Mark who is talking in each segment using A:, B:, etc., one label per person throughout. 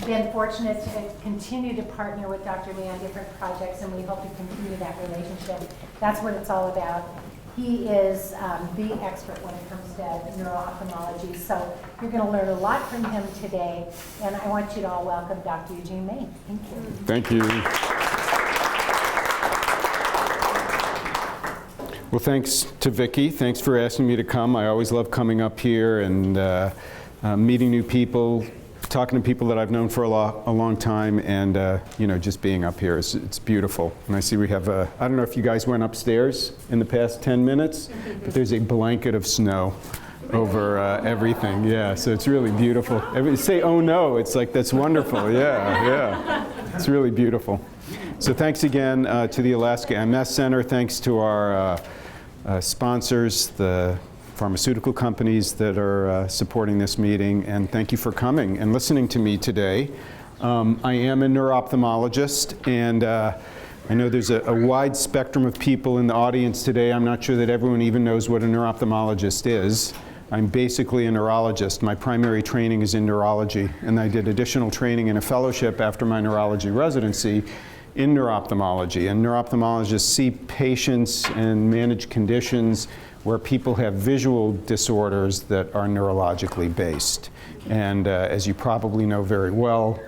A: been fortunate to continue to partner with Dr. Lee on different projects, and we hope to continue that relationship. That's what it's all about. He is the expert when it comes to neuro-ophthalmology, so you're going to learn a lot from him today, and I want you to all welcome Dr. Eugene May. Thank you.
B: Thank you. Well, thanks to Vicki. Thanks for asking me to come. I always love coming up here and meeting new people, talking to people that I've known for a long time, and you know, just being up here, it's beautiful. And I see we have I don't know if you guys went upstairs in the past 10 minutes, but there's a blanket of snow over everything. Yeah, so it's really beautiful. Everybody say, oh no, it's like, that's wonderful. Yeah. It's really beautiful. So thanks again to the Alaska MS Center. Thanks to our sponsors, the pharmaceutical companies that are supporting this meeting, and thank you for coming and listening to me today. I am a neuro-ophthalmologist, and I know there's a wide spectrum of people in the audience today. I'm not sure that everyone even knows what a neuro-ophthalmologist is. I'm basically a neurologist. My primary training is in neurology, and I did additional training and a fellowship after my neurology residency in neuro-ophthalmology. And neuro-ophthalmologists see patients and manage conditions where people have visual disorders that are neurologically based. And as you probably know very well,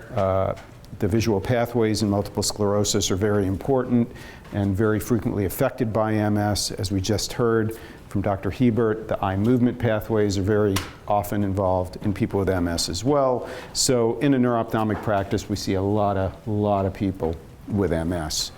B: the visual pathways in multiple sclerosis are very important and very frequently affected by MS. As we just heard from Dr. Hebert, the eye movement pathways are very often involved in people with MS as well. So in a neuro-ophthalmic practice, we see a lot of people with MS.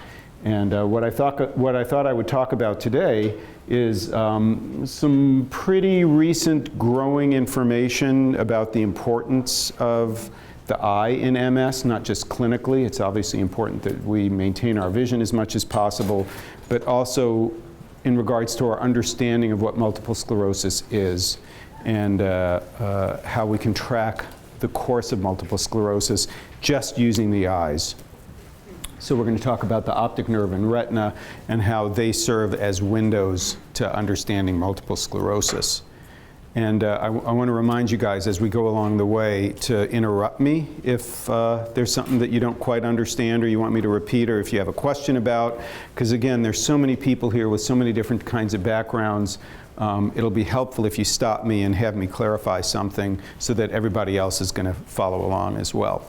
B: And what I thought I would talk about today is some pretty recent growing information about the importance of the eye in MS, not just clinically. It's obviously important that we maintain our vision as much as possible, but also in regards to our understanding of what multiple sclerosis is and how we can track the course of multiple sclerosis just using the eyes. So we're going to talk about the optic nerve and retina and how they serve as windows to understanding multiple sclerosis. And I want to remind you guys as we go along the way to interrupt me if there's something that you don't quite understand or you want me to repeat, or if you have a question about, because again, there's so many people here with so many different kinds of backgrounds. It'll be helpful if you stop me and have me clarify something so that everybody else is going to follow along as well.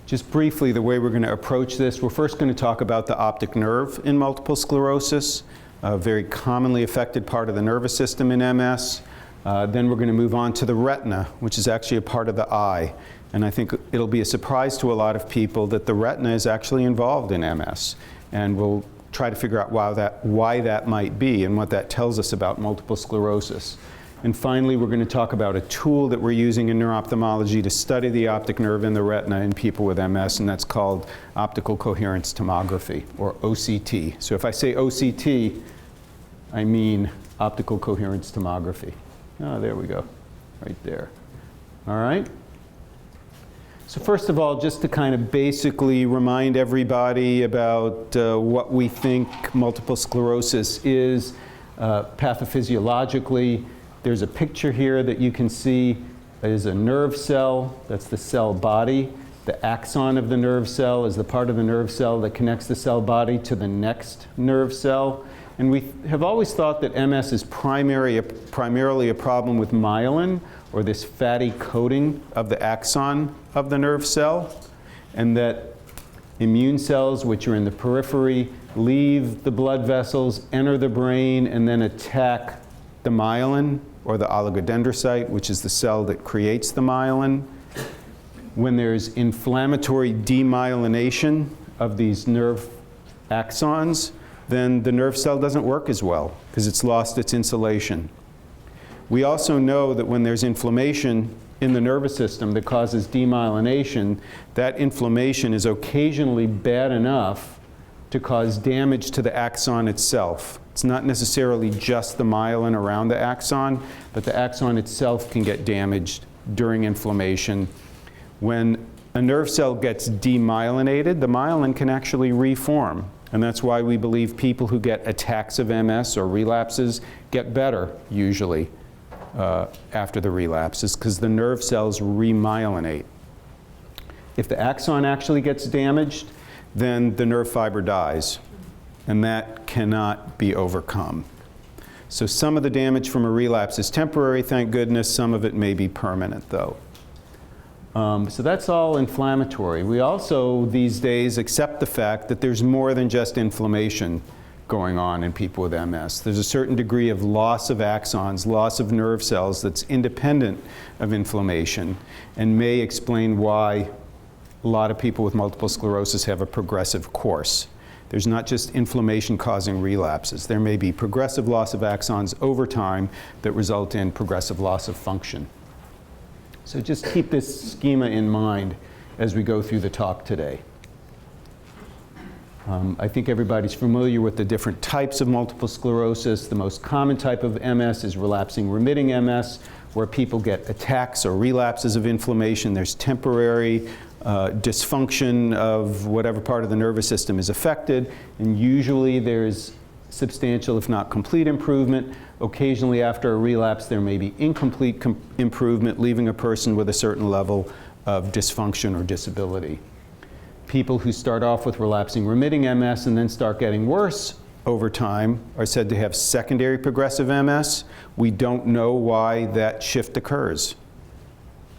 B: Just briefly, the way we're going to approach this, we're first going to talk about the optic nerve in multiple sclerosis, a very commonly affected part of the nervous system in MS. Then we're going to move on to the retina, which is actually a part of the eye. And I think it'll be a surprise to a lot of people that the retina is actually involved in MS. And we'll try to figure out why that might be and what that tells us about multiple sclerosis. And finally, we're going to talk about a tool that we're using in neuro-ophthalmology to study the optic nerve in the retina in people with MS, and that's called optical coherence tomography, or OCT. So if I say OCT, I mean optical coherence tomography. Oh, there we go, right there. All right? So first of all, just to kind of basically remind everybody about what we think multiple sclerosis is pathophysiologically. There's a picture here that you can see is a nerve cell. That's the cell body. The axon of the nerve cell is the part of the nerve cell that connects the cell body to the next nerve cell. And we have always thought that MS is primarily a problem with myelin, or this fatty coating of the axon of the nerve cell, and that immune cells, which are in the periphery, leave the blood vessels, enter the brain, and then attack the myelin, or the oligodendrocyte, which is the cell that creates the myelin. When there's inflammatory demyelination of these nerve axons, then the nerve cell doesn't work as well because it's lost its insulation. We also know that when there's inflammation in the nervous system that causes demyelination, that inflammation is occasionally bad enough to cause damage to the axon itself. It's not necessarily just the myelin around the axon, but the axon itself can get damaged during inflammation. When a nerve cell gets demyelinated, the myelin can actually reform. And that's why we believe people who get attacks of MS or relapses get better, usually. after the relapse is because the nerve cells remyelinate. If the axon actually gets damaged, then the nerve fiber dies, and that cannot be overcome. So some of the damage from a relapse is temporary, thank goodness. Some of it may be permanent, though. So that's all inflammatory. We also, these days, accept the fact that there's more than just inflammation going on in people with MS. There's a certain degree of loss of axons, loss of nerve cells that's independent of inflammation, and may explain why a lot of people with multiple sclerosis have a progressive course. There's not just inflammation causing relapses. There may be progressive loss of axons over time that result in progressive loss of function. So just keep this schema in mind as we go through the talk today. I think everybody's familiar with the different types of multiple sclerosis. The most common type of MS is relapsing remitting MS, where people get attacks or relapses of inflammation. There's temporary dysfunction of whatever part of the nervous system is affected, and usually there's substantial, if not complete, improvement. Occasionally after a relapse there may be incomplete improvement, leaving a person with a certain level of dysfunction or disability. People who start off with relapsing remitting MS and then start getting worse over time are said to have secondary progressive MS. We don't know why that shift occurs,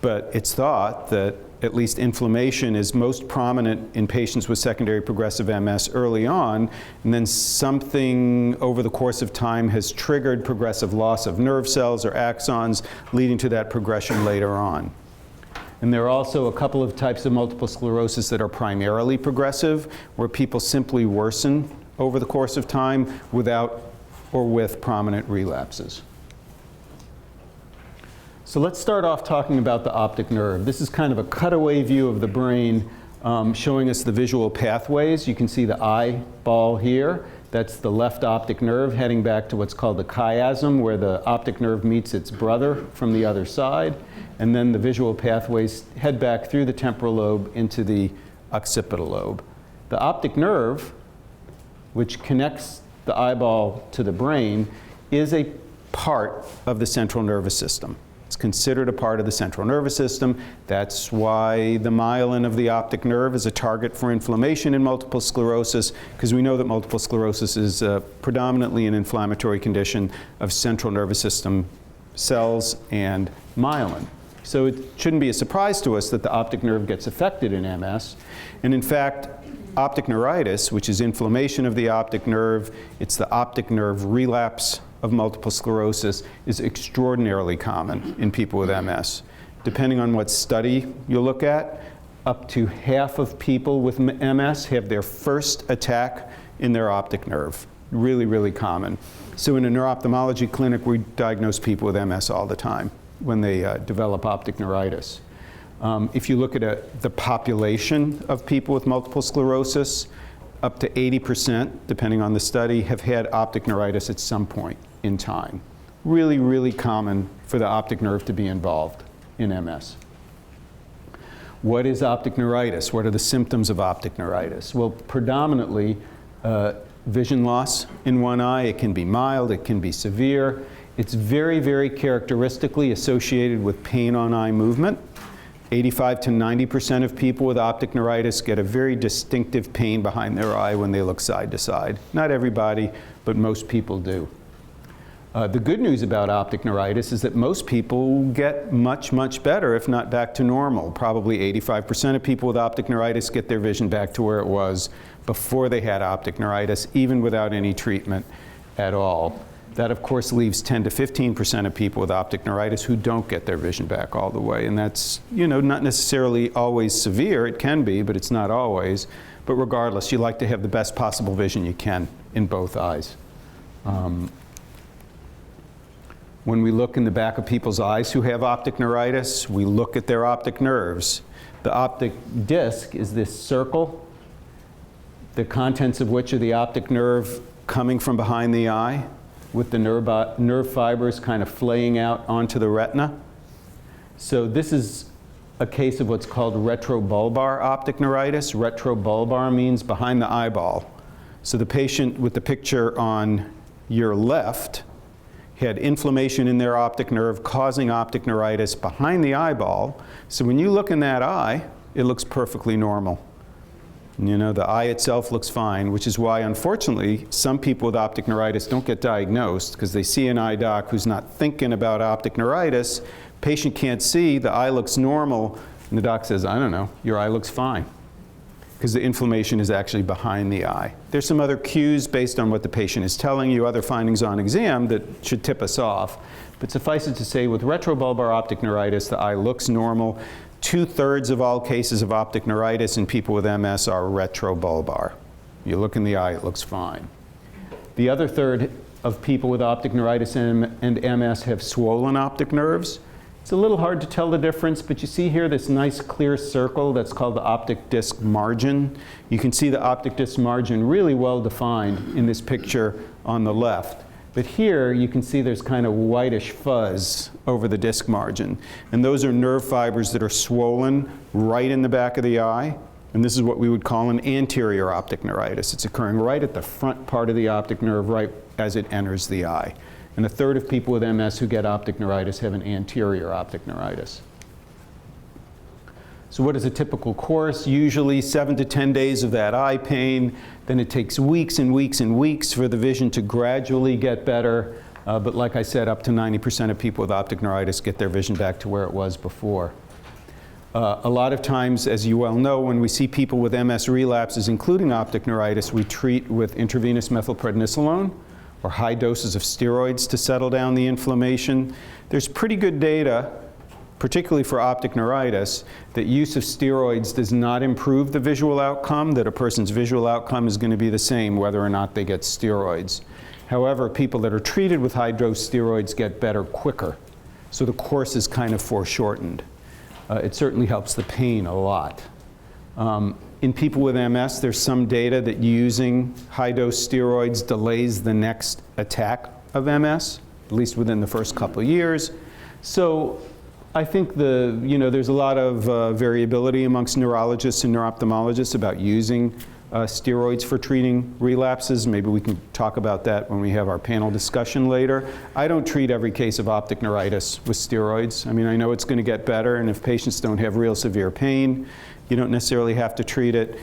B: but it's thought that at least inflammation is most prominent in patients with secondary progressive MS early on, and then something over the course of time has triggered progressive loss of nerve cells or axons, leading to that progression later on. And there are also a couple of types of multiple sclerosis that are primarily progressive, where people simply worsen over the course of time without or with prominent relapses. So let's start off talking about the optic nerve. This is kind of a cutaway view of the brain, showing us the visual pathways. You can see the eyeball here. That's the left optic nerve heading back to what's called the chiasm, where the optic nerve meets its brother from the other side. And then the visual pathways head back through the temporal lobe into the occipital lobe. The optic nerve, which connects the eyeball to the brain, is a part of the central nervous system. It's considered a part of the central nervous system. That's why the myelin of the optic nerve is a target for inflammation in multiple sclerosis, because we know that multiple sclerosis is predominantly an inflammatory condition of central nervous system cells and myelin. So it shouldn't be a surprise to us that the optic nerve gets affected in MS. And in fact, optic neuritis, which is inflammation of the optic nerve, it's the optic nerve relapse of multiple sclerosis, is extraordinarily common in people with MS. Depending on what study you look at, up to half of people with MS have their first attack in their optic nerve. Really, really common. So in a neuro-ophthalmology clinic, we diagnose people with MS all the time when they develop optic neuritis. If you look at the population of people with multiple sclerosis, up to 80%, depending on the study, have had optic neuritis at some point in time. Really, really common for the optic nerve to be involved in MS. What is optic neuritis? What are the symptoms of optic neuritis? Well, predominantly vision loss in one eye. It can be mild, it can be severe. It's very, very characteristically associated with pain on eye movement. 85 to 90% of people with optic neuritis get a very distinctive pain behind their eye when they look side to side. Not everybody, but most people do. The good news about optic neuritis is that most people get much, much better, if not back to normal. Probably 85% of people with optic neuritis get their vision back to where it was before they had optic neuritis, even without any treatment at all. That, of course, leaves 10 to 15% of people with optic neuritis who don't get their vision back all the way. And that's, not necessarily always severe. It can be, but it's not always. But regardless, you like to have the best possible vision you can in both eyes. When we look in the back of people's eyes who have optic neuritis, we look at their optic nerves. The optic disc is this circle, the contents of which are the optic nerve coming from behind the eye, with the nerve fibers kind of flaying out onto the retina. So this is a case of what's called retrobulbar optic neuritis. Retrobulbar means behind the eyeball. So the patient with the picture on your left, had inflammation in their optic nerve causing optic neuritis behind the eyeball. So when you look in that eye, it looks perfectly normal. You know, the eye itself looks fine, which is why, unfortunately, some people with optic neuritis don't get diagnosed because they see an eye doc who's not thinking about optic neuritis. Patient can't see, the eye looks normal, and the doc says, I don't know, your eye looks fine, because the inflammation is actually behind the eye. There's some other cues based on what the patient is telling you, other findings on exam that should tip us off. But suffice it to say, with retrobulbar optic neuritis, the eye looks normal. 2/3 of all cases of optic neuritis in people with MS are retrobulbar. You look in the eye, it looks fine. The other third of people with optic neuritis and MS have swollen optic nerves. It's a little hard to tell the difference, but you see here this nice clear circle that's called the optic disc margin. You can see the optic disc margin really well defined in this picture on the left. But here you can see there's kind of whitish fuzz over the disc margin. And those are nerve fibers that are swollen right in the back of the eye. And this is what we would call an anterior optic neuritis. It's occurring right at the front part of the optic nerve, right as it enters the eye. And 1/3 of people with MS who get optic neuritis have an anterior optic neuritis. So what is a typical course? Usually 7 to 10 days of that eye pain. Then it takes weeks and weeks and weeks for the vision to gradually get better. But like I said, up to 90% of people with optic neuritis get their vision back to where it was before. A lot of times, as you well know, when we see people with MS relapses, including optic neuritis, we treat with intravenous methylprednisolone or high doses of steroids to settle down the inflammation. There's pretty good data, particularly for optic neuritis, that use of steroids does not improve the visual outcome, that a person's visual outcome is going to be the same whether or not they get steroids. However, people that are treated with high-dose steroids get better quicker. So the course is kind of foreshortened. It certainly helps the pain a lot. In people with MS, there's some data that using high-dose steroids delays the next attack of MS, at least within the first couple of years. So I think there's a lot of variability amongst neurologists and neuro-ophthalmologists about using steroids for treating relapses. Maybe we can talk about that when we have our panel discussion later. I don't treat every case of optic neuritis with steroids. I mean, I know it's going to get better, and if patients don't have real severe pain, you don't necessarily have to treat it.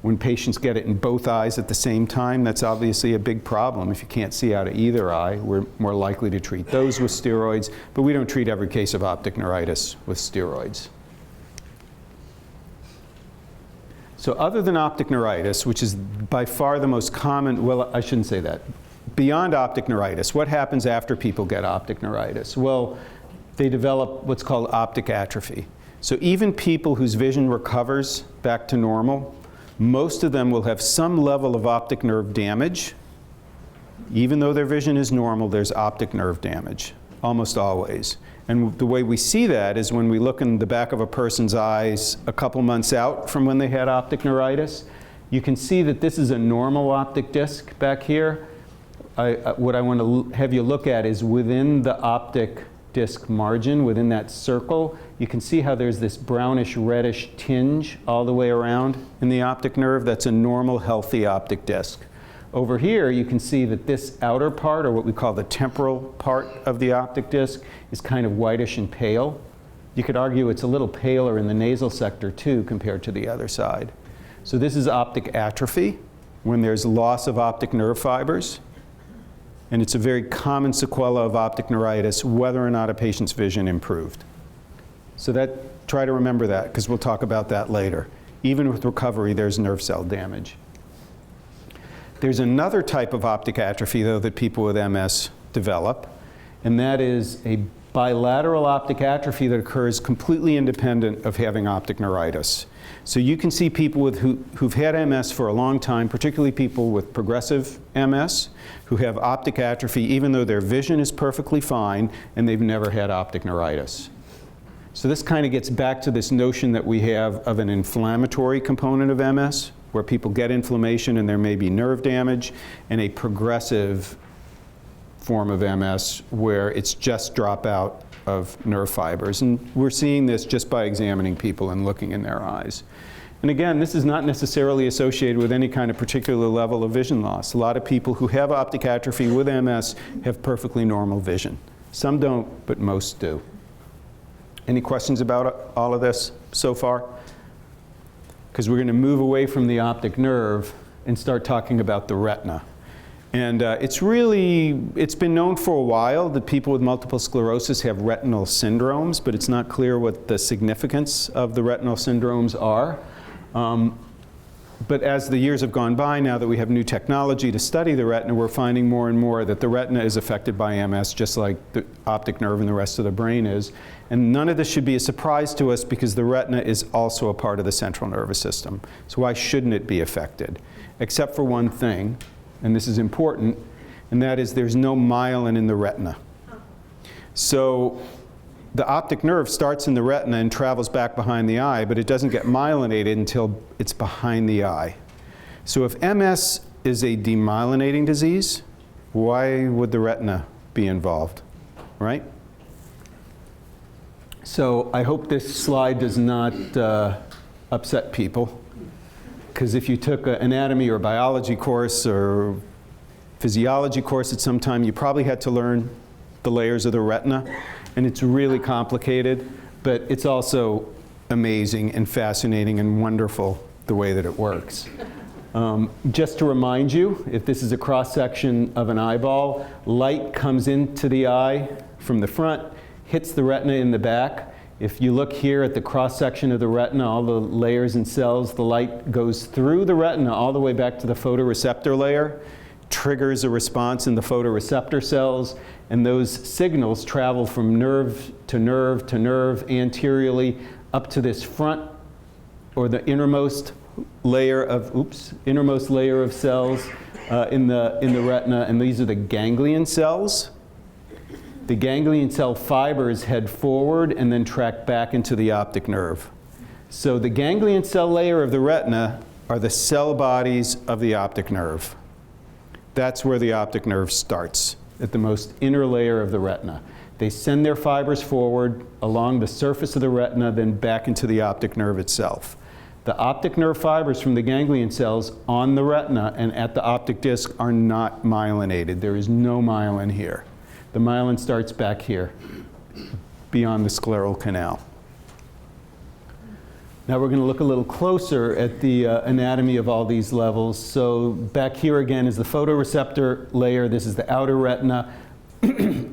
B: When patients get it in both eyes at the same time, that's obviously a big problem. If you can't see out of either eye, we're more likely to treat those with steroids, but we don't treat every case of optic neuritis with steroids. So other than optic neuritis, which is by far the most common, well, I shouldn't say that. Beyond optic neuritis, what happens after people get optic neuritis? Well, they develop what's called optic atrophy. So even people whose vision recovers back to normal, most of them will have some level of optic nerve damage. Even though their vision is normal, there's optic nerve damage, almost always. And the way we see that is when we look in the back of a person's eyes a couple months out from when they had optic neuritis, you can see that this is a normal optic disc back here. What I want to have you look at is within the optic disc margin, within that circle, you can see how there's this brownish reddish tinge all the way around in the optic nerve. That's a normal, healthy optic disc. Over here, you can see that this outer part, or what we call the temporal part of the optic disc, is kind of whitish and pale. You could argue it's a little paler in the nasal sector too compared to the other side. So this is optic atrophy, when there's loss of optic nerve fibers. And it's a very common sequela of optic neuritis, whether or not a patient's vision improved. So try to remember that, because we'll talk about that later. Even with recovery, there's nerve cell damage. There's another type of optic atrophy, though, that people with MS develop, and that is a bilateral optic atrophy that occurs completely independent of having optic neuritis. So you can see people who've had MS for a long time, particularly people with progressive MS, who have optic atrophy even though their vision is perfectly fine and they've never had optic neuritis. So this kind of gets back to this notion that we have of an inflammatory component of MS, where people get inflammation and there may be nerve damage, and a progressive form of MS where it's just dropout of nerve fibers. And we're seeing this just by examining people and looking in their eyes. And again, this is not necessarily associated with any kind of particular level of vision loss. A lot of people who have optic atrophy with MS have perfectly normal vision. Some don't, but most do. Any questions about all of this so far? Because we're going to move away from the optic nerve and start talking about the retina. And it's been known for a while that people with multiple sclerosis have retinal syndromes, but it's not clear what the significance of the retinal syndromes are. But as the years have gone by, now that we have new technology to study the retina, we're finding more and more that the retina is affected by MS, just like the optic nerve and the rest of the brain is. And none of this should be a surprise to us because the retina is also a part of the central nervous system. So why shouldn't it be affected? Except for one thing, and this is important, and that is there's no myelin in the retina. So the optic nerve starts in the retina and travels back behind the eye, but it doesn't get myelinated until it's behind the eye. So if MS is a demyelinating disease, why would the retina be involved, right? So I hope this slide does not upset people, because if you took an anatomy or biology course or physiology course at some time, you probably had to learn the layers of the retina. And it's really complicated, but it's also amazing and fascinating and wonderful the way that it works. Just to remind you, if this is a cross-section of an eyeball, light comes into the eye from the front, hits the retina in the back. If you look here at the cross-section of the retina, all the layers and cells, the light goes through the retina all the way back to the photoreceptor layer, triggers a response in the photoreceptor cells, and those signals travel from nerve to nerve to nerve anteriorly up to this front or the innermost layer of cells in the retina, and these are the ganglion cells. The ganglion cell fibers head forward and then track back into the optic nerve. So the ganglion cell layer of the retina are the cell bodies of the optic nerve. That's where the optic nerve starts, at the most inner layer of the retina. They send their fibers forward along the surface of the retina, then back into the optic nerve itself. The optic nerve fibers from the ganglion cells on the retina and at the optic disc are not myelinated. There is no myelin here. The myelin starts back here, beyond the scleral canal. Now we're going to look a little closer at the anatomy of all these levels. So back here again is the photoreceptor layer. This is the outer retina.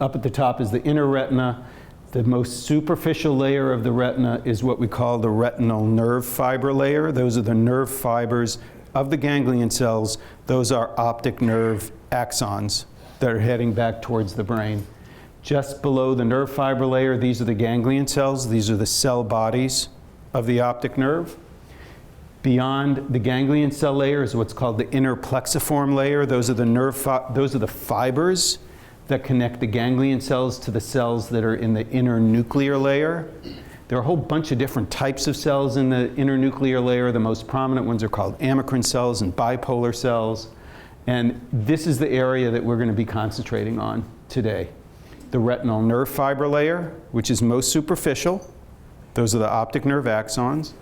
B: Up at the top is the inner retina. The most superficial layer of the retina is what we call the retinal nerve fiber layer. Those are the nerve fibers of the ganglion cells. Those are optic nerve axons that are heading back towards the brain. Just below the nerve fiber layer, these are the ganglion cells. These are the cell bodies of the optic nerve. Beyond the ganglion cell layer is what's called the inner plexiform layer. Those are the fibers that connect the ganglion cells to the cells that are in the inner nuclear layer. There are a whole bunch of different types of cells in the inner nuclear layer. The most prominent ones are called amacrine cells and bipolar cells. And this is the area that we're going to be concentrating on today. The retinal nerve fiber layer, which is most superficial. Those are the optic nerve axons.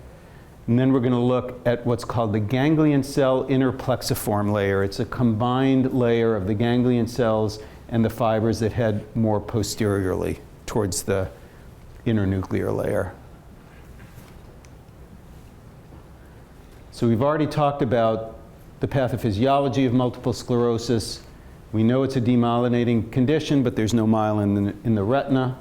B: And then we're going to look at what's called the ganglion cell inner plexiform layer. It's a combined layer of the ganglion cells and the fibers that head more posteriorly towards the inner nuclear layer. So we've already talked about the pathophysiology of multiple sclerosis. We know it's a demyelinating condition, but there's no myelin in the retina.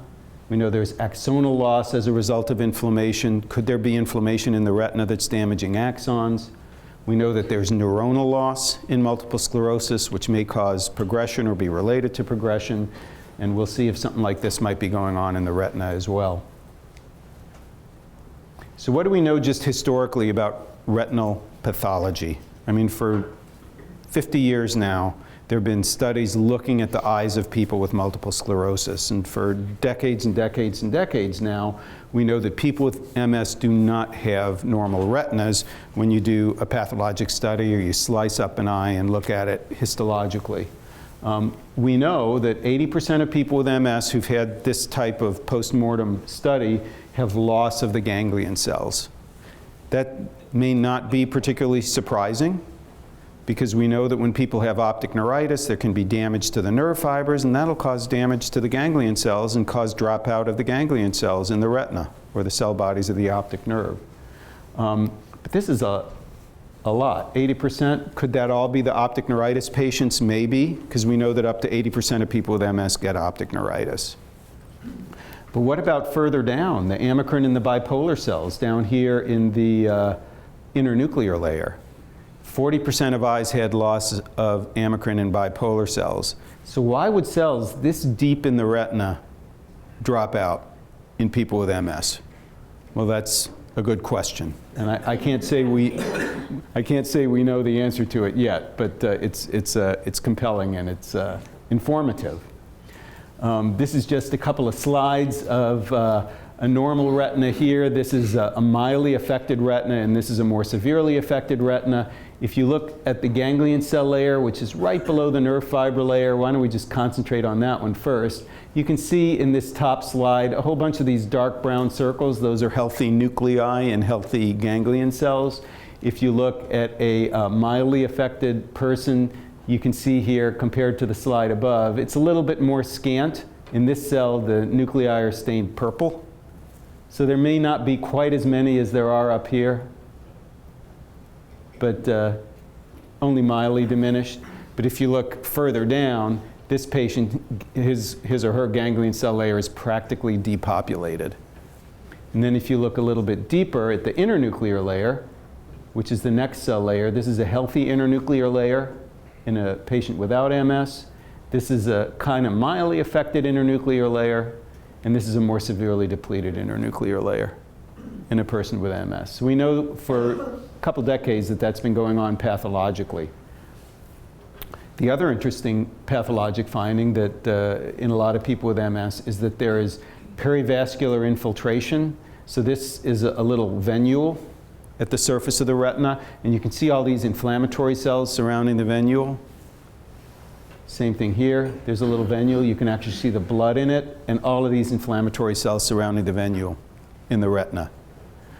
B: We know there's axonal loss as a result of inflammation. Could there be inflammation in the retina that's damaging axons? We know that there's neuronal loss in multiple sclerosis, which may cause progression or be related to progression. And we'll see if something like this might be going on in the retina as well. So what do we know just historically about retinal pathology? I mean, for 50 years now, there have been studies looking at the eyes of people with multiple sclerosis. And for decades and decades and decades now, we know that people with MS do not have normal retinas when you do a pathologic study or you slice up an eye and look at it histologically. We know that 80% of people with MS who've had this type of postmortem study have loss of the ganglion cells. That may not be particularly surprising, because we know that when people have optic neuritis, there can be damage to the nerve fibers, and that'll cause damage to the ganglion cells and cause dropout of the ganglion cells in the retina, or the cell bodies of the optic nerve. But this is a lot. 80%, could that all be the optic neuritis patients? Maybe, because we know that up to 80% of people with MS get optic neuritis. But what about further down, the amacrine and the bipolar cells down here in the internuclear layer? 40% of eyes had loss of amacrine and bipolar cells. So why would cells this deep in the retina drop out in people with MS? Well, that's a good question, and I can't say we know the answer to it yet, but it's compelling and it's informative. This is just a couple of slides of a normal retina here. This is a mildly affected retina, and this is a more severely affected retina. If you look at the ganglion cell layer, which is right below the nerve fiber layer, why don't we just concentrate on that one first? You can see in this top slide a whole bunch of these dark brown circles. Those are healthy nuclei and healthy ganglion cells. If you look at a mildly affected person, you can see here, compared to the slide above, it's a little bit more scant. In this cell, the nuclei are stained purple. So there may not be quite as many as there are up here, but only mildly diminished. But if you look further down, this patient, his or her ganglion cell layer is practically depopulated. And then if you look a little bit deeper at the internuclear layer, which is the next cell layer, this is a healthy internuclear layer in a patient without MS. This is a kind of mildly affected internuclear layer, and this is a more severely depleted internuclear layer in a person with MS. So we know for a couple decades that that's been going on pathologically. The other interesting pathologic finding that in a lot of people with MS is that there is perivascular infiltration. So this is a little venule at the surface of the retina, and you can see all these inflammatory cells surrounding the venule. Same thing here. There's a little venule. You can actually see the blood in it, and all of these inflammatory cells surrounding the venule in the retina.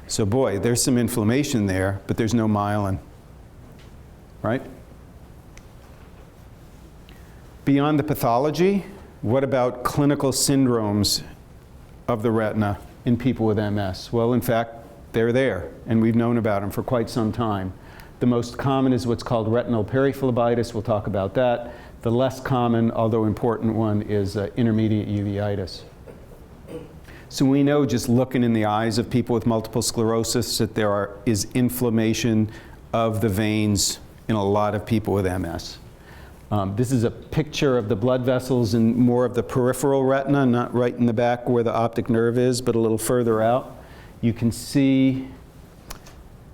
B: So boy, there's some inflammation there, but there's no myelin, right? Beyond the pathology, what about clinical syndromes of the retina in people with MS? Well, in fact, they're there, and we've known about them for quite some time. The most common is what's called retinal periphlebitis. We'll talk about that. The less common, although important one, is intermediate uveitis. So we know, just looking in the eyes of people with multiple sclerosis, that there is inflammation of the veins in a lot of people with MS. This is a picture of the blood vessels in more of the peripheral retina, not right in the back where the optic nerve is, but a little further out. You can see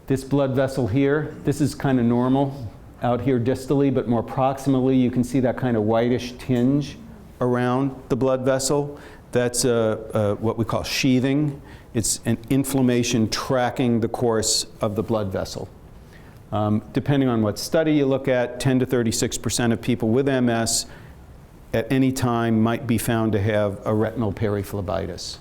B: this blood vessel here. This is kind of normal out here distally, but more proximally, you can see that kind of whitish tinge around the blood vessel. That's what we call sheathing. It's an inflammation tracking the course of the blood vessel. Depending on what study you look at, 10 to 36% of people with MS at any time might be found to have a retinal periphlebitis.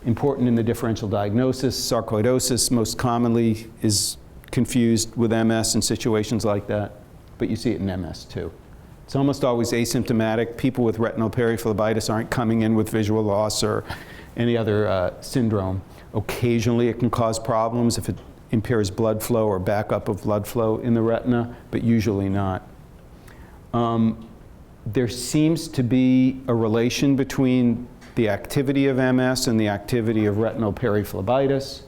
B: Important in the differential diagnosis, sarcoidosis most commonly is confused with MS in situations like that, but you see it in MS too. It's almost always asymptomatic. People with retinal periphlebitis aren't coming in with visual loss or any other syndrome. Occasionally it can cause problems if it impairs blood flow or backup of blood flow in the retina, but usually not. There seems to be a relation between the activity of MS and the activity of retinal periphlebitis.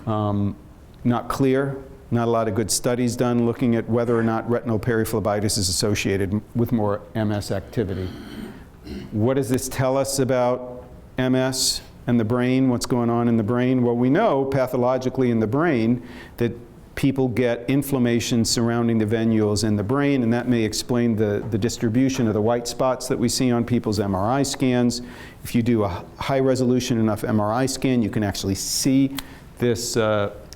B: Not clear. Not a lot of good studies done looking at whether or not retinal periphlebitis is associated with more MS activity. What does this tell us about MS and the brain? What's going on in the brain? Well, we know pathologically in the brain that people get inflammation surrounding the venules in the brain, and that may explain the distribution of the white spots that we see on people's MRI scans. If you do a high resolution enough MRI scan, you can actually see this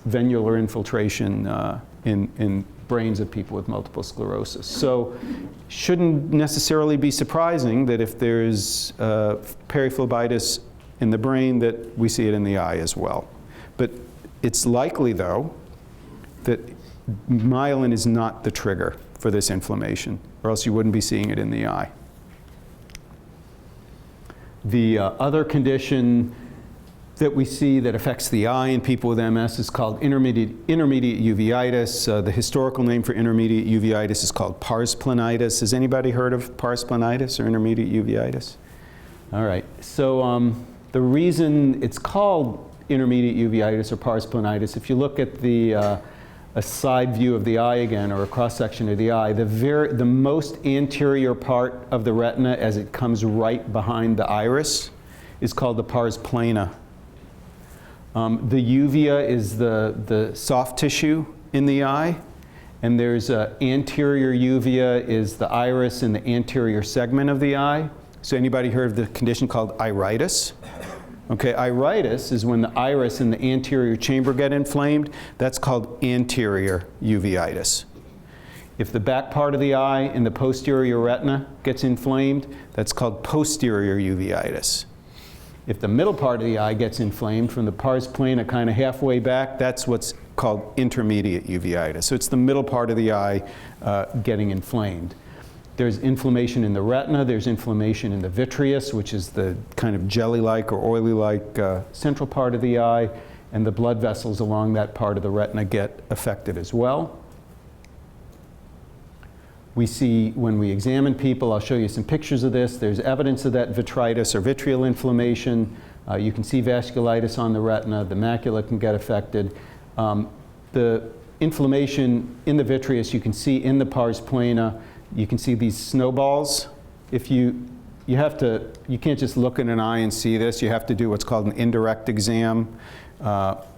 B: venular infiltration in brains of people with multiple sclerosis. So shouldn't necessarily be surprising that if there's periphlebitis in the brain that we see it in the eye as well. But it's likely, though, that myelin is not the trigger for this inflammation, or else you wouldn't be seeing it in the eye. The other condition that we see that affects the eye in people with MS is called intermediate uveitis. The historical name for intermediate uveitis is called pars planitis. Has anybody heard of pars planitis or intermediate uveitis? All right, so the reason it's called intermediate uveitis or pars planitis, if you look at a side view of the eye again, or a cross-section of the eye, the most anterior part of the retina as it comes right behind the iris is called the pars plana. The uvea is the soft tissue in the eye, and there's anterior uvea is the iris in the anterior segment of the eye. So anybody heard of the condition called iritis? Okay, iritis is when the iris and the anterior chamber get inflamed. That's called anterior uveitis. If the back part of the eye in the posterior retina gets inflamed, that's called posterior uveitis. If the middle part of the eye gets inflamed from the pars plana kind of halfway back, that's what's called intermediate uveitis. So it's the middle part of the eye getting inflamed. There's inflammation in the retina, there's inflammation in the vitreous, which is the kind of jelly-like or oily-like central part of the eye, and the blood vessels along that part of the retina get affected as well. We see when we examine people, I'll show you some pictures of this, there's evidence of that vitritis or vitreal inflammation. You can see vasculitis on the retina, the macula can get affected. The inflammation in the vitreous you can see in the pars plana. You can see these snowballs. If you can't just look in an eye and see this. You have to do what's called an indirect exam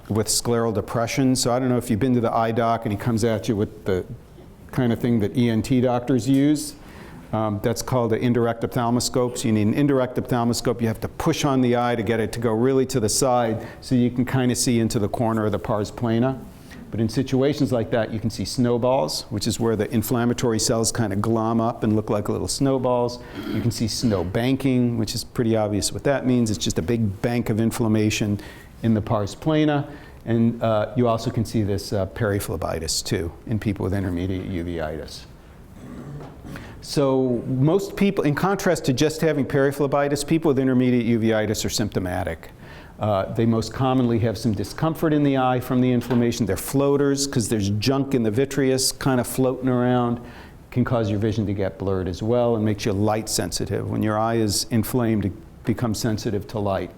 B: with scleral depression. So I don't know if you've been to the eye doc and he comes at you with the kind of thing that ENT doctors use. That's called an indirect ophthalmoscope. So you need an indirect ophthalmoscope. You have to push on the eye to get it to go really to the side so you can kind of see into the corner of the pars plana. But in situations like that, you can see snowballs, which is where the inflammatory cells kind of glom up and look like little snowballs. You can see snow banking, which is pretty obvious what that means. It's just a big bank of inflammation in the pars plana. And you also can see this periphlebitis, too, in people with intermediate uveitis. So most people, in contrast to just having periphlebitis, people with intermediate uveitis are symptomatic. They most commonly have some discomfort in the eye from the inflammation. They're floaters because there's junk in the vitreous kind of floating around. Can cause your vision to get blurred as well and makes you light sensitive. When your eye is inflamed, it becomes sensitive to light.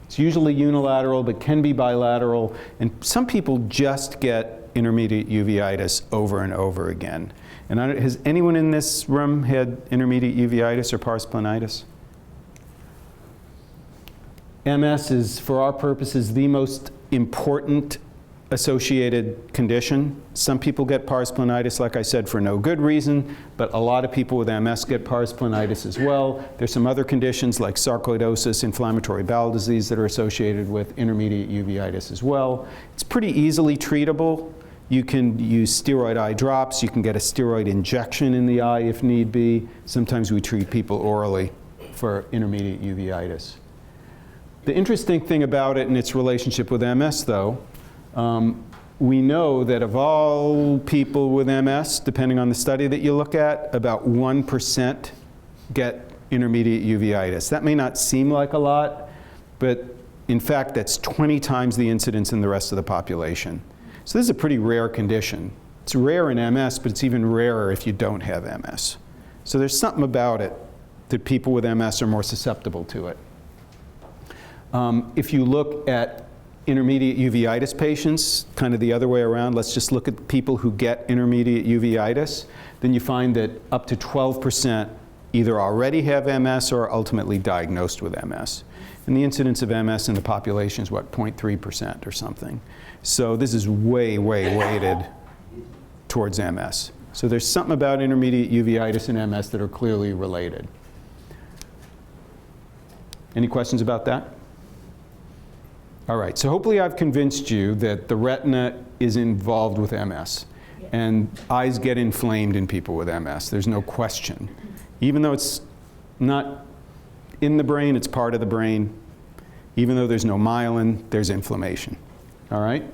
B: It's usually unilateral, but can be bilateral. And some people just get intermediate uveitis over and over again. And has anyone in this room had intermediate uveitis or pars planitis? MS is, for our purposes, the most important associated condition. Some people get pars planitis, like I said, for no good reason, but a lot of people with MS get pars planitis as well. There's some other conditions like sarcoidosis, inflammatory bowel disease, that are associated with intermediate uveitis as well. It's pretty easily treatable. You can use steroid eye drops. You can get a steroid injection in the eye if need be. Sometimes we treat people orally for intermediate uveitis. The interesting thing about it and its relationship with MS, though, we know that of all people with MS, depending on the study that you look at, about 1% get intermediate uveitis. That may not seem like a lot, but in fact, that's 20 times the incidence in the rest of the population. So this is a pretty rare condition. It's rare in MS, but it's even rarer if you don't have MS. So there's something about it that people with MS are more susceptible to it. If you look at intermediate uveitis patients, kind of the other way around, let's just look at people who get intermediate uveitis, then you find that up to 12% either already have MS or are ultimately diagnosed with MS. And the incidence of MS in the population is, what, 0.3% or something. So this is way, way weighted towards MS. So there's something about intermediate uveitis and MS that are clearly related. Any questions about that? All right, so hopefully I've convinced you that the retina is involved with MS. And eyes get inflamed in people with MS. There's no question. Even though it's not in the brain, it's part of the brain. Even though there's no myelin, there's inflammation. All right?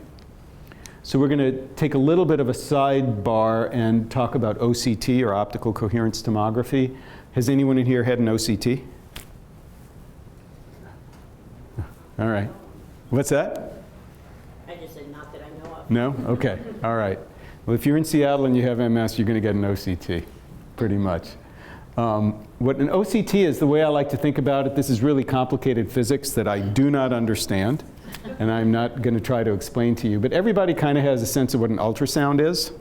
B: So we're going to take a little bit of a sidebar and talk about OCT, or optical coherence tomography. Has anyone in here had an OCT? All right. What's that?
C: I just said not that I know of.
B: No? Okay. All right. Well, if you're in Seattle and you have MS, you're going to get an OCT, pretty much. What an OCT is, the way I like to think about it, this is really complicated physics that I do not understand, and I'm not going to try to explain to you. But everybody kind of has a sense of what an ultrasound is.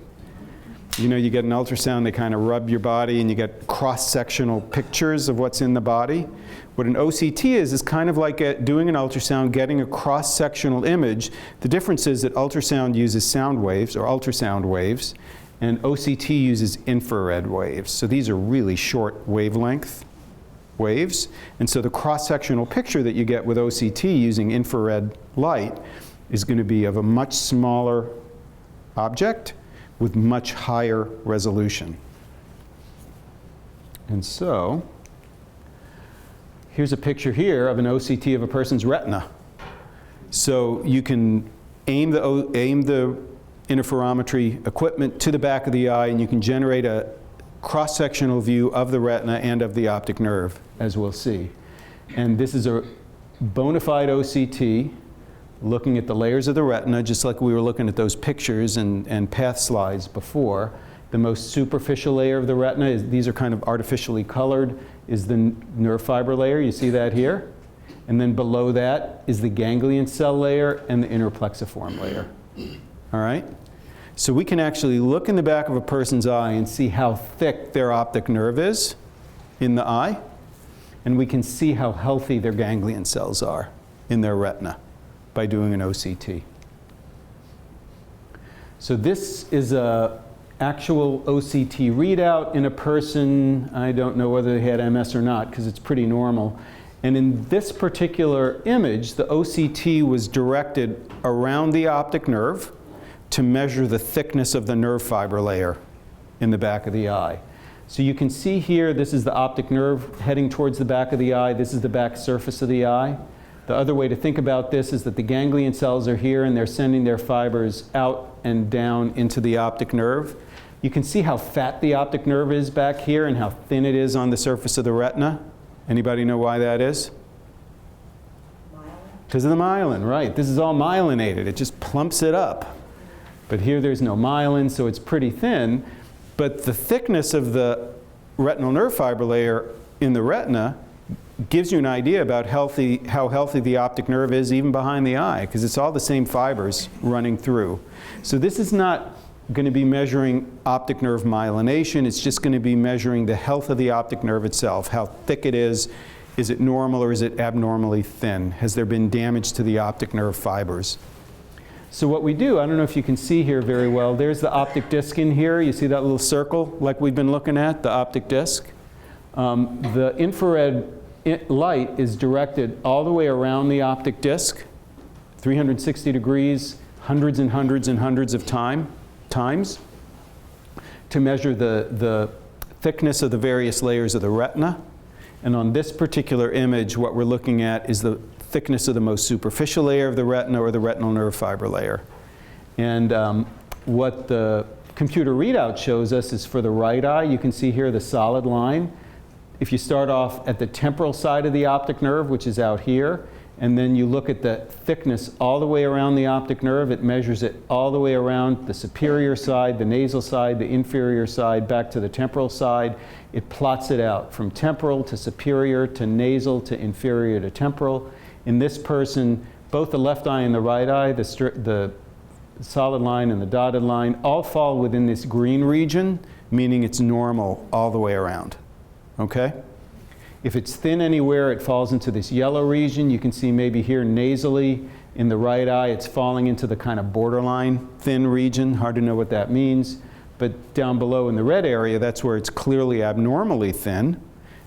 B: You know, you get an ultrasound, they kind of rub your body, and you get cross-sectional pictures of what's in the body. What an OCT is kind of like doing an ultrasound, getting a cross-sectional image. The difference is that ultrasound uses sound waves, or ultrasound waves, and OCT uses infrared waves. So these are really short wavelength waves. And so the cross-sectional picture that you get with OCT using infrared light is going to be of a much smaller object with much higher resolution. And so here's a picture here of an OCT of a person's retina. So you can aim the interferometry equipment to the back of the eye, and you can generate a cross-sectional view of the retina and of the optic nerve, as we'll see. And this is a bona fide OCT looking at the layers of the retina, just like we were looking at those pictures and path slides before. The most superficial layer of the retina, these are kind of artificially colored, is the nerve fiber layer. You see that here? And then below that is the ganglion cell layer and the inner plexiform layer. All right? So we can actually look in the back of a person's eye and see how thick their optic nerve is in the eye, and we can see how healthy their ganglion cells are in their retina by doing an OCT. So this is a actual OCT readout in a person. I don't know whether they had MS or not, because it's pretty normal. And in this particular image, the OCT was directed around the optic nerve to measure the thickness of the nerve fiber layer in the back of the eye. So you can see here, this is the optic nerve heading towards the back of the eye. This is the back surface of the eye. The other way to think about this is that the ganglion cells are here, and they're sending their fibers out and down into the optic nerve. You can see how fat the optic nerve is back here and how thin it is on the surface of the retina. Anybody know why that is? Because of the myelin, right. This is all myelinated. It just plumps it up. But here there's no myelin, so it's pretty thin. But the thickness of the retinal nerve fiber layer in the retina gives you an idea about how healthy the optic nerve is even behind the eye, because it's all the same fibers running through. So this is not going to be measuring optic nerve myelination. It's just going to be measuring the health of the optic nerve itself, how thick it is it normal or is it abnormally thin? Has there been damage to the optic nerve fibers? So what we do, I don't know if you can see here very well, there's the optic disc in here. You see that little circle like we've been looking at, the optic disc? The infrared light is directed all the way around the optic disc, 360 degrees, hundreds and hundreds and hundreds of times, to measure the thickness of the various layers of the retina. And on this particular image, what we're looking at is the thickness of the most superficial layer of the retina, or the retinal nerve fiber layer. And what the computer readout shows us is for the right eye, you can see here the solid line. If you start off at the temporal side of the optic nerve, which is out here, and then you look at the thickness all the way around the optic nerve, it measures it all the way around the superior side, the nasal side, the inferior side, back to the temporal side. It plots it out from temporal to superior to nasal to inferior to temporal. In this person, both the left eye and the right eye, the solid line and the dotted line, all fall within this green region, meaning it's normal all the way around. Okay? If it's thin anywhere, it falls into this yellow region. You can see maybe here nasally in the right eye, it's falling into the kind of borderline thin region. Hard to know what that means. But down below in the red area, that's where it's clearly abnormally thin.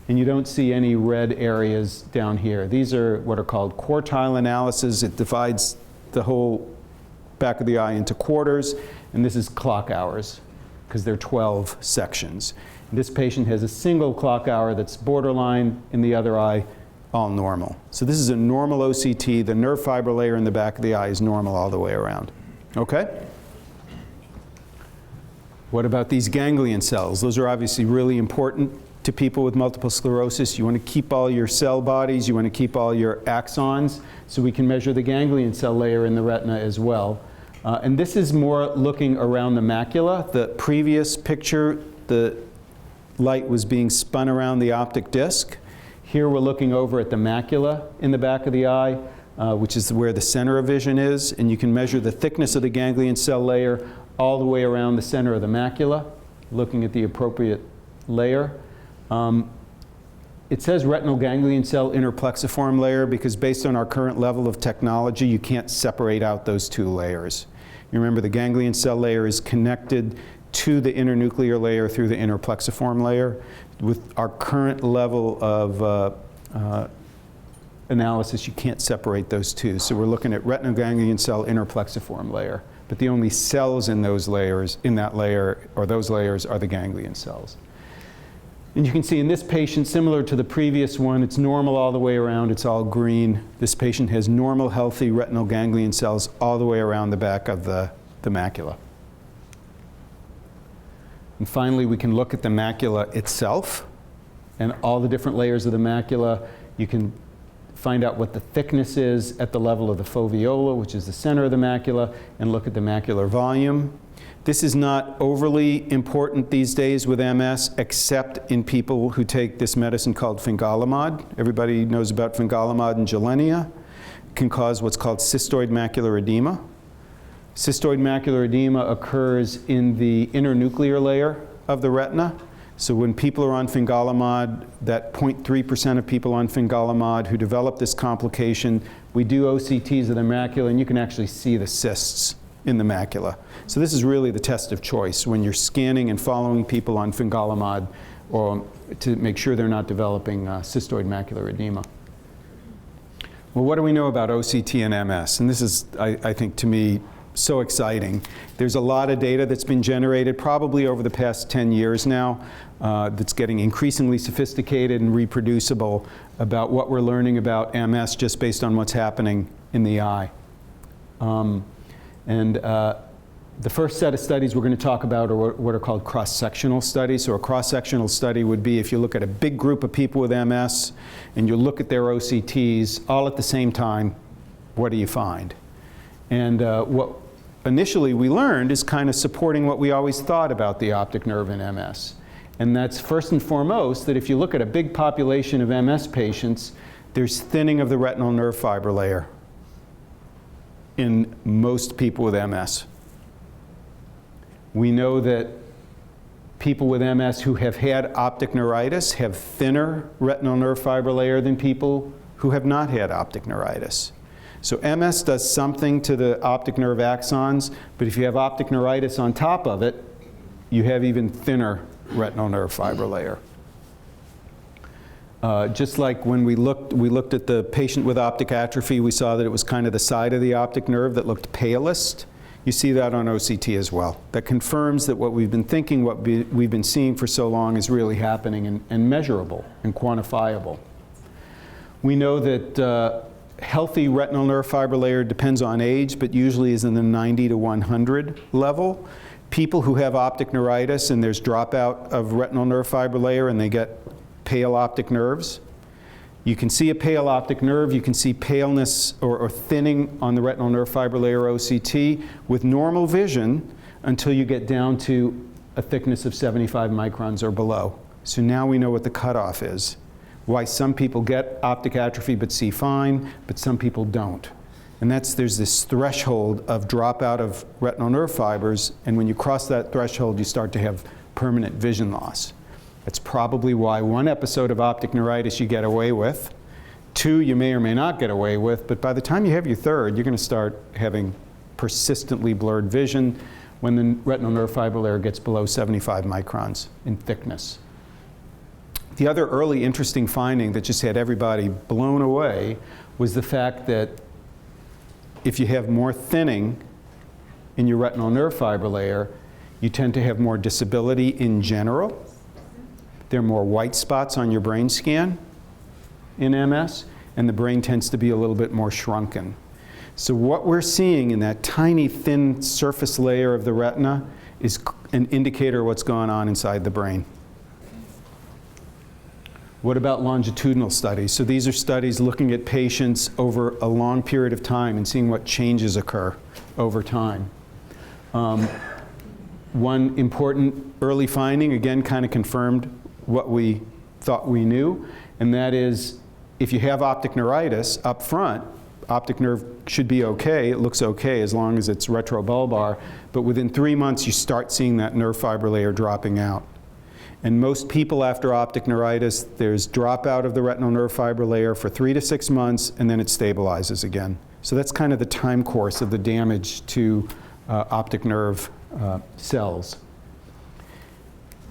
B: And you don't see any red areas down here. These are what are called quartile analysis. It divides the whole back of the eye into quarters. And this is clock hours, because there are 12 sections. This patient has a single clock hour that's borderline, in the other eye, all normal. So this is a normal OCT. The nerve fiber layer in the back of the eye is normal all the way around. Okay? What about these ganglion cells? Those are obviously really important to people with multiple sclerosis. You want to keep all your cell bodies, you want to keep all your axons, so we can measure the ganglion cell layer in the retina as well. And this is more looking around the macula. The previous picture, the light was being spun around the optic disc. Here we're looking over at the macula in the back of the eye, which is where the center of vision is, and you can measure the thickness of the ganglion cell layer all the way around the center of the macula, looking at the appropriate layer. It says retinal ganglion cell interplexiform layer because based on our current level of technology, you can't separate out those two layers. You remember the ganglion cell layer is connected to the internuclear layer through the interplexiform layer. With our current level of analysis, you can't separate those two. So we're looking at retinal ganglion cell interplexiform layer. But the only cells in those layers, in that layer, or those layers, are the ganglion cells. And you can see in this patient, similar to the previous one, it's normal all the way around, it's all green. This patient has normal, healthy retinal ganglion cells all the way around the back of the macula. And finally, we can look at the macula itself and all the different layers of the macula. You can find out what the thickness is at the level of the foveola, which is the center of the macula, and look at the macular volume. This is not overly important these days with MS, except in people who take this medicine called fingolimod. Everybody knows about fingolimod and Gilenya. It can cause what's called cystoid macular edema. Cystoid macular edema occurs in the internuclear layer of the retina. So when people are on fingolimod, that 0.3% of people on fingolimod who develop this complication, we do OCTs of the macula, and you can actually see the cysts in the macula. So this is really the test of choice when you're scanning and following people on fingolimod or to make sure they're not developing cystoid macular edema. Well, what do we know about OCT and MS? And this is, I think, to me, so exciting. There's a lot of data that's been generated probably over the past 10 years now that's getting increasingly sophisticated and reproducible about what we're learning about MS just based on what's happening in the eye. The first set of studies we're going to talk about are what are called cross-sectional studies. So a cross-sectional study would be if you look at a big group of people with MS and you look at their OCTs all at the same time, what do you find? And what initially we learned is kind of supporting what we always thought about the optic nerve in MS. And that's first and foremost that if you look at a big population of MS patients, there's thinning of the retinal nerve fiber layer in most people with MS. We know that people with MS who have had optic neuritis have thinner retinal nerve fiber layer than people who have not had optic neuritis. So MS does something to the optic nerve axons, but if you have optic neuritis on top of it, you have even thinner retinal nerve fiber layer. Just like when we looked at the patient with optic atrophy, we saw that it was kind of the side of the optic nerve that looked palest. You see that on OCT as well. That confirms that what we've been thinking, what we've been seeing for so long is really happening and measurable and quantifiable. We know that healthy retinal nerve fiber layer depends on age, but usually is in the 90 to 100 level. People who have optic neuritis and there's dropout of retinal nerve fiber layer and they get pale optic nerves. You can see a pale optic nerve, you can see paleness or thinning on the retinal nerve fiber layer OCT with normal vision until you get down to a thickness of 75 microns or below. So now we know what the cutoff is. Why some people get optic atrophy but see fine, but some people don't. And there's this threshold of dropout of retinal nerve fibers, and when you cross that threshold, you start to have permanent vision loss. That's probably why one episode of optic neuritis you get away with, two you may or may not get away with, but by the time you have your third, you're going to start having persistently blurred vision when the retinal nerve fiber layer gets below 75 microns in thickness. The other early interesting finding that just had everybody blown away was the fact that if you have more thinning in your retinal nerve fiber layer, you tend to have more disability in general. There are more white spots on your brain scan in MS, and the brain tends to be a little bit more shrunken. So what we're seeing in that tiny thin surface layer of the retina is an indicator of what's going on inside the brain. What about longitudinal studies? So these are studies looking at patients over a long period of time and seeing what changes occur over time. One important early finding, again, kind of confirmed what we thought we knew, and that is if you have optic neuritis up front, optic nerve should be okay. It looks okay as long as it's retrobulbar, but within 3 months you start seeing that nerve fiber layer dropping out. And most people after optic neuritis, there's dropout of the retinal nerve fiber layer for 3 to 6 months, and then it stabilizes again. So that's kind of the time course of the damage to optic nerve cells.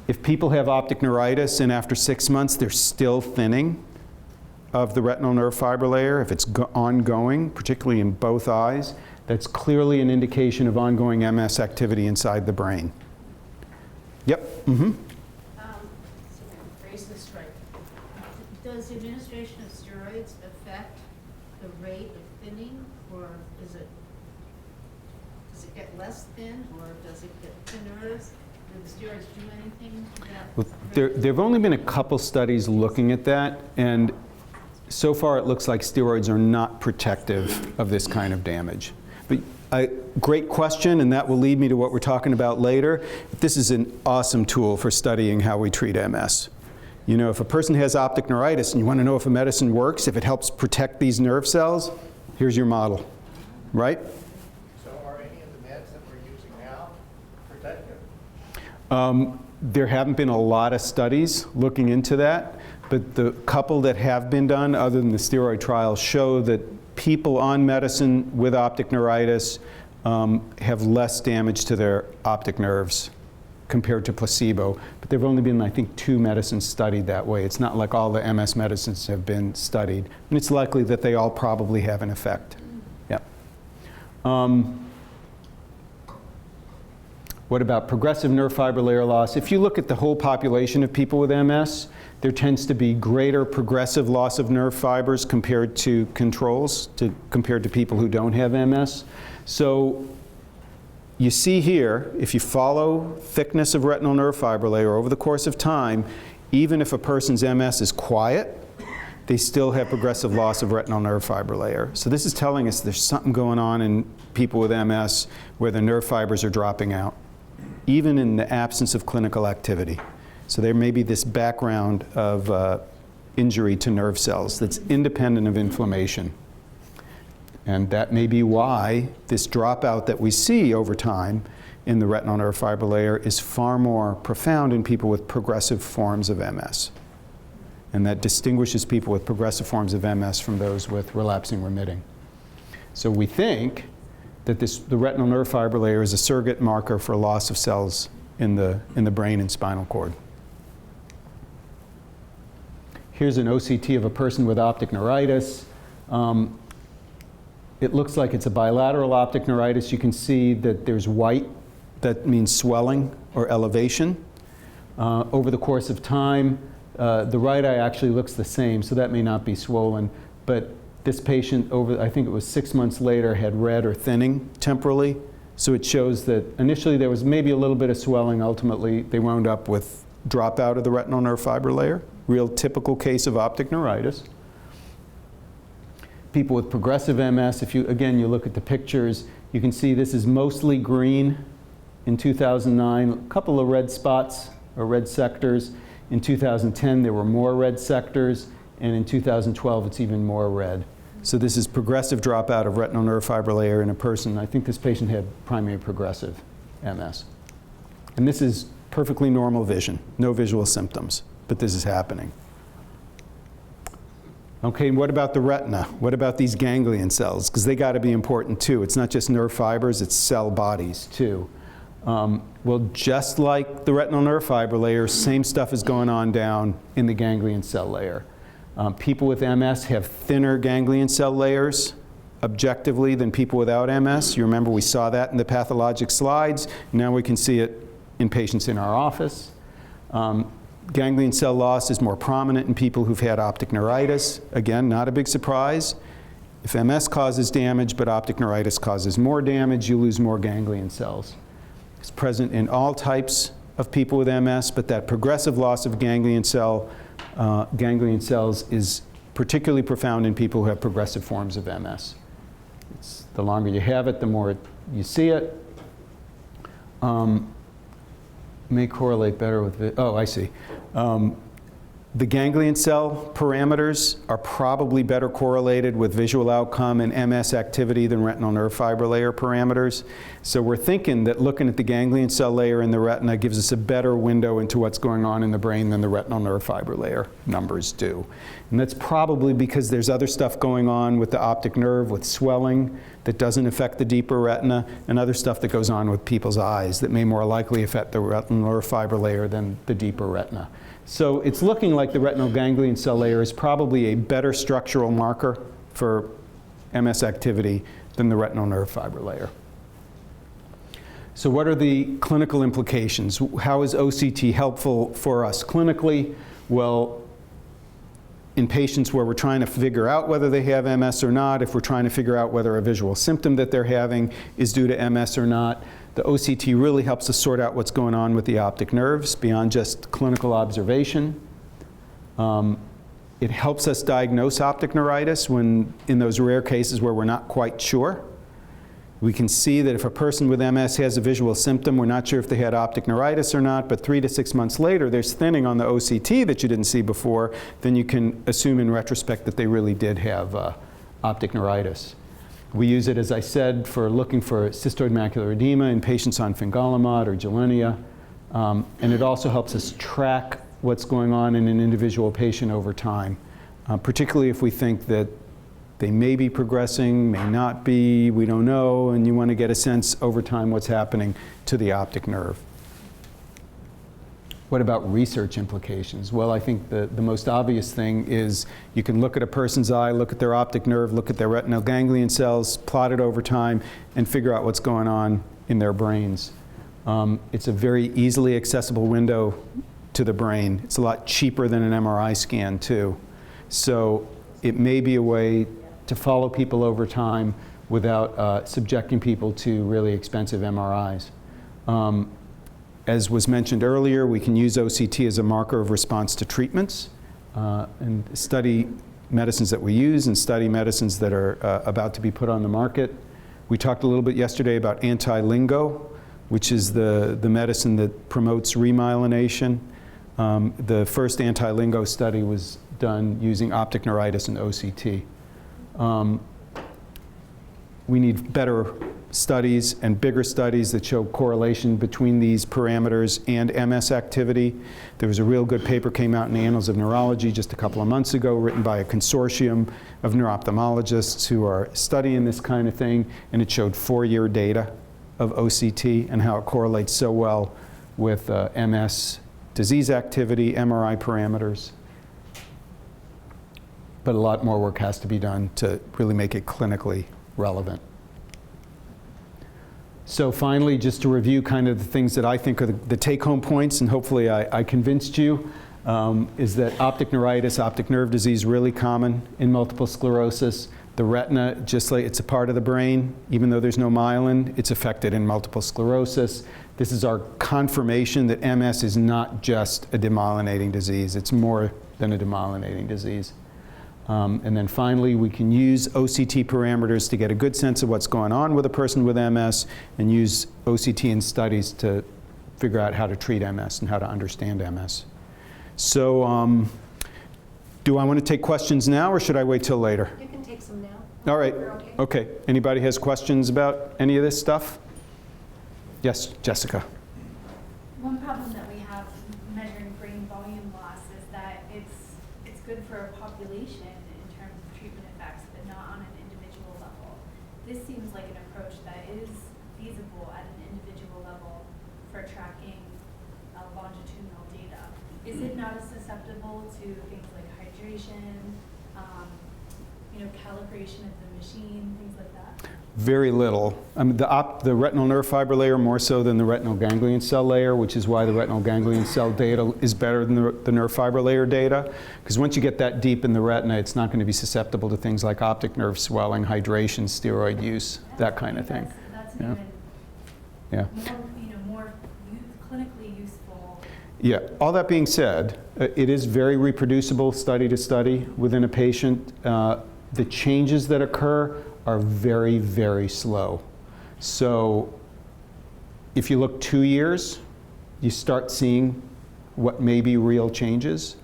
B: If people have optic neuritis and after 6 months there's still thinning of the retinal nerve fiber layer, if it's ongoing, particularly in both eyes, that's clearly an indication of ongoing MS activity inside the brain. Yep. Mm-hmm.
D: Phrase this right. Does the administration of steroids affect the rate of thinning, or does it get less thin, or does it get thinner? Do the steroids do anything to that?
B: Well, there have only been a couple studies looking at that, and so far it looks like steroids are not protective of this kind of damage. But great question, and that will lead me to what we're talking about later. This is an awesome tool for studying how we treat MS. You know, if a person has optic neuritis and you want to know if a medicine works, if it helps protect these nerve cells, here's your model, right?
E: So are any of the meds that we're using now protective?
B: There haven't been a lot of studies looking into that, but the couple that have been done, other than the steroid trials, show that people on medicine with optic neuritis have less damage to their optic nerves compared to placebo. But there have only been, I think, 2 medicines studied that way. It's not like all the MS medicines have been studied. And it's likely that they all probably have an effect. Yep. What about progressive nerve fiber layer loss? If you look at the whole population of people with MS, there tends to be greater progressive loss of nerve fibers compared to controls, compared to people who don't have MS. So you see here, if you follow thickness of retinal nerve fiber layer over the course of time, even if a person's MS is quiet, they still have progressive loss of retinal nerve fiber layer. So this is telling us there's something going on in people with MS where the nerve fibers are dropping out, even in the absence of clinical activity. So there may be this background of injury to nerve cells that's independent of inflammation. And that may be why this dropout that we see over time in the retinal nerve fiber layer is far more profound in people with progressive forms of MS. And that distinguishes people with progressive forms of MS from those with relapsing remitting. So we think that the retinal nerve fiber layer is a surrogate marker for loss of cells in the brain and spinal cord. Here's an OCT of a person with optic neuritis. It looks like it's a bilateral optic neuritis. You can see that there's white. That means swelling or elevation. Over the course of time, the right eye actually looks the same, so that may not be swollen. But this patient, I think it was 6 months later, had red or thinning temporally. So it shows that initially there was maybe a little bit of swelling. Ultimately, they wound up with dropout of the retinal nerve fiber layer. Real typical case of optic neuritis. People with progressive MS, if you look at the pictures, you can see this is mostly green in 2009, a couple of red spots or red sectors. In 2010, there were more red sectors, and in 2012, it's even more red. So this is progressive dropout of retinal nerve fiber layer in a person. I think this patient had primary progressive MS. And this is perfectly normal vision, no visual symptoms, but this is happening. Okay, and what about the retina? What about these ganglion cells? Because they got to be important too. It's not just nerve fibers, it's cell bodies too. Well, just like the retinal nerve fiber layer, same stuff is going on down in the ganglion cell layer. People with MS have thinner ganglion cell layers objectively than people without MS. You remember we saw that in the pathologic slides. Now we can see it in patients in our office. Ganglion cell loss is more prominent in people who've had optic neuritis. Again, not a big surprise. If MS causes damage but optic neuritis causes more damage, you lose more ganglion cells. It's present in all types of people with MS, but that progressive loss of ganglion cells is particularly profound in people who have progressive forms of MS. The longer you have it, the more you see it. May correlate better with, I see. The ganglion cell parameters are probably better correlated with visual outcome and MS activity than retinal nerve fiber layer parameters. So we're thinking that looking at the ganglion cell layer in the retina gives us a better window into what's going on in the brain than the retinal nerve fiber layer numbers do. And that's probably because there's other stuff going on with the optic nerve, with swelling that doesn't affect the deeper retina, and other stuff that goes on with people's eyes that may more likely affect the retinal nerve fiber layer than the deeper retina. So it's looking like the retinal ganglion cell layer is probably a better structural marker for MS activity than the retinal nerve fiber layer. So what are the clinical implications? How is OCT helpful for us clinically? Well, in patients where we're trying to figure out whether they have MS or not, if we're trying to figure out whether a visual symptom that they're having is due to MS or not, the OCT really helps us sort out what's going on with the optic nerves beyond just clinical observation. It helps us diagnose optic neuritis when in those rare cases where we're not quite sure. We can see that if a person with MS has a visual symptom, we're not sure if they had optic neuritis or not, but 3 to 6 months later, there's thinning on the OCT that you didn't see before, then you can assume in retrospect that they really did have optic neuritis. We use it, as I said, for looking for cystoid macular edema in patients on fingolimod or gilenia, and it also helps us track what's going on in an individual patient over time, particularly if we think that they may be progressing, may not be, we don't know, and you want to get a sense over time what's happening to the optic nerve. What about research implications? Well, I think the most obvious thing is you can look at a person's eye, look at their optic nerve, look at their retinal ganglion cells, plot it over time, and figure out what's going on in their brains. It's a very easily accessible window to the brain. It's a lot cheaper than an MRI scan, too. So it may be a way to follow people over time without subjecting people to really expensive MRIs. As was mentioned earlier, we can use OCT as a marker of response to treatments and study medicines that we use and study medicines that are about to be put on the market. We talked a little bit yesterday about anti-LINGO, which is the medicine that promotes remyelination. The first anti-LINGO study was done using optic neuritis and OCT. We need better studies and bigger studies that show correlation between these parameters and MS activity. There was a real good paper came out in the Annals of Neurology just a couple of months ago, written by a consortium of neuro-ophthalmologists who are studying this kind of thing, and it showed 4-year data of OCT and how it correlates so well with MS disease activity, MRI parameters. But a lot more work has to be done to really make it clinically relevant. So finally, just to review kind of the things that I think are the take-home points, and hopefully I convinced you, is that optic neuritis, optic nerve disease, really common in multiple sclerosis. The retina, just like it's a part of the brain, even though there's no myelin, it's affected in multiple sclerosis. This is our confirmation that MS is not just a demyelinating disease. It's more than a demyelinating disease. And then finally, we can use OCT parameters to get a good sense of what's going on with a person with MS and use OCT in studies to figure out how to treat MS and how to understand MS. So do I want to take questions now or should I wait till later?
A: You can take some now.
B: All right.
A: You're okay.
B: Okay. Anybody has questions about any of this stuff? Yes, Jessica.
F: One problem that we have measuring brain volume loss is that it's good for a population in terms of treatment effects, but not on an individual level. This seems like an approach that is feasible at an individual level for tracking longitudinal data. Is it not as susceptible to things like hydration, calibration of the machine, things like that?
B: Very little. I mean, the retinal nerve fiber layer more so than the retinal ganglion cell layer, which is why the retinal ganglion cell data is better than the nerve fiber layer data. Because once you get that deep in the retina, it's not going to be susceptible to things like optic nerve swelling, hydration, steroid use, that kind of thing.
F: That's
B: Yeah.
F: even
B: Yeah.
F: more clinically useful.
B: Yeah, all that being said, it is very reproducible study to study within a patient. The changes that occur are very, very slow. So if you look 2 years, you start seeing what may be real changes.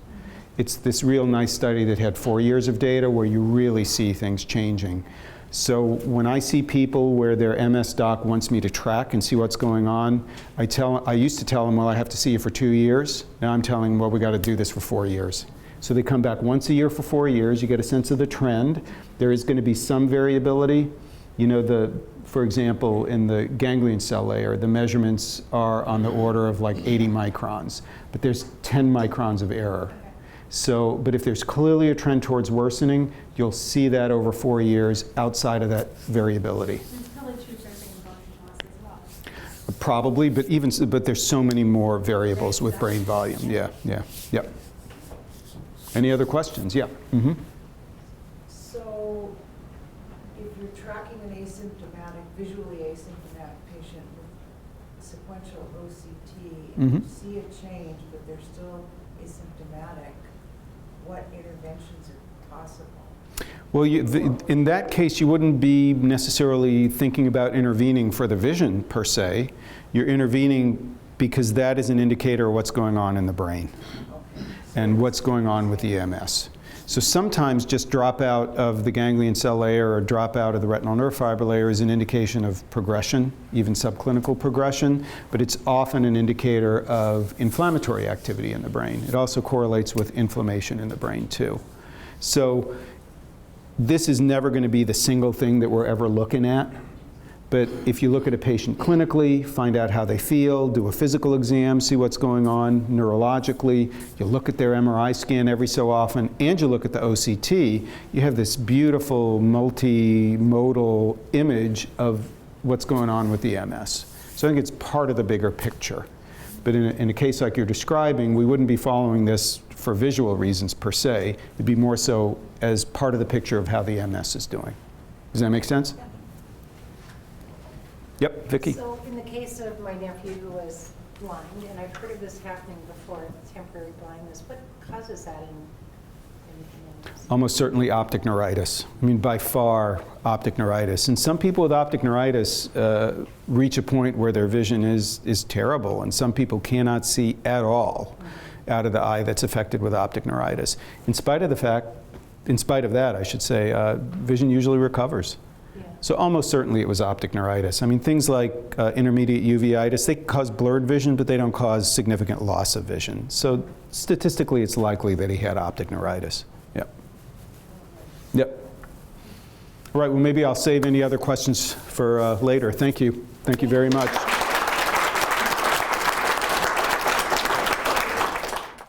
B: It's this real nice study that had 4 years of data where you really see things changing. So when I see people where their MS doc wants me to track and see what's going on, I used to tell them, well, I have to see you for 2 years. Now I'm telling them, well, we got to do this for 4 years. So they come back once a year for 4 years. You get a sense of the trend. There is going to be some variability. You know, for example, in the ganglion cell layer, the measurements are on the order of like 80 microns, but there's 10 microns of error. So, but if there's clearly a trend towards worsening, you'll see that over 4 years outside of that variability.
F: It's probably true for brain volume loss as well.
B: Probably, but there's so many more variables with brain volume. Yeah. Any other questions? Yeah. Mm-hmm.
G: So if you're tracking an asymptomatic, visually asymptomatic patient with sequential OCT, and you see a change, but they're still asymptomatic, what interventions are possible?
B: Well, in that case, you wouldn't be necessarily thinking about intervening for the vision per se. You're intervening because that is an indicator of what's going on in the brain and what's going on with the MS. So sometimes just drop out of the ganglion cell layer or drop out of the retinal nerve fiber layer is an indication of progression, even subclinical progression, but it's often an indicator of inflammatory activity in the brain. It also correlates with inflammation in the brain too. So this is never going to be the single thing that we're ever looking at. But if you look at a patient clinically, find out how they feel, do a physical exam, see what's going on neurologically, you look at their MRI scan every so often, and you look at the OCT, you have this beautiful multimodal image of what's going on with the MS. So I think it's part of the bigger picture. But in a case like you're describing, we wouldn't be following this for visual reasons per se. It'd be more so as part of the picture of how the MS is doing. Does that make sense? Yep, Vicki.
A: So in the case of my nephew who was blind, and I've heard of this happening before, temporary blindness, what causes that in
B: Almost certainly optic neuritis. I mean, by far, optic neuritis. And some people with optic neuritis reach a point where their vision is terrible, and some people cannot see at all out of the eye that's affected with optic neuritis. In spite of that, I should say, vision usually recovers. So almost certainly it was optic neuritis. I mean, things like intermediate uveitis, they cause blurred vision, but they don't cause significant loss of vision. So statistically, it's likely that he had optic neuritis. Yep. All right, well, maybe I'll save any other questions for later. Thank you. Thank you very much.